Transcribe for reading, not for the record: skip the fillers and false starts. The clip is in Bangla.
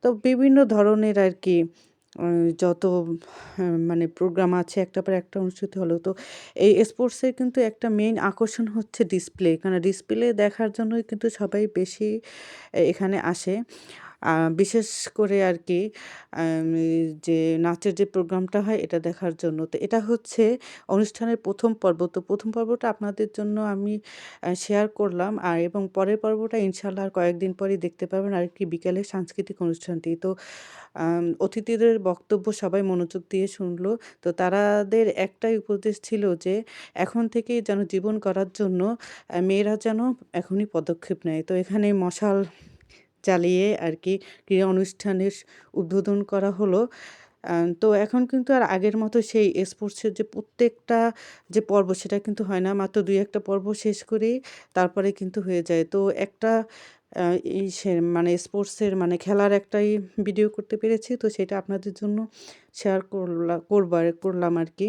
তো বিভিন্ন ধরনের আরকি যত মানে প্রোগ্রাম আছে একটার পর একটা অনুষ্ঠিত হলো। তো এই স্পোর্টসের কিন্তু একটা মেইন আকর্ষণ হচ্ছে ডিসপ্লে। কারণ ডিসপ্লে দেখার জন্যই কিন্তু সবাই বেশি এখানে আসে। আ বিশেষ করে আরকি এই যে নাচের যে প্রোগ্রামটা হয় এটা দেখার জন্য। তো এটা হচ্ছে অনুষ্ঠানের ১ম পর্ব। তো ১ম পর্বটা আপনাদের জন্য আমি শেয়ার করলাম। এবং পরের পর্বটা ইনশাআল্লাহ আর কয়েকদিন পরেই দেখতে পাবেন আরেকটি বিকেলে সাংস্কৃতিক অনুষ্ঠানটি। তো অতিথিদের বক্তব্য সবাই মনোযোগ দিয়ে শুনল। তো তাদের একটাই উপদেশ ছিল যে এখন থেকেই যেন জীবন গড়ার জন্য মেয়েরা যেন এখনই পদক্ষেপ নেয়। তো এখানে মশাল জ্বালিয়ে আরকি ক্রীড়া অনুষ্ঠানের উদ্বোধন করা হলো। তো এখন কিন্তু আর আগের মতো সেই স্পোর্টসের যে প্রত্যেকটা যে পর্ব সেটা কিন্তু হয় না। মাত্র ২-১ টা পর্ব শেষ করেই তারপরে কিন্তু হয়ে যায়। তো একটা আ মানে স্পোর্টসের মানে খেলার একটাই ভিডিও করতে পেরেছি। তো সেটা আপনাদের জন্য শেয়ার করলাম আরকি।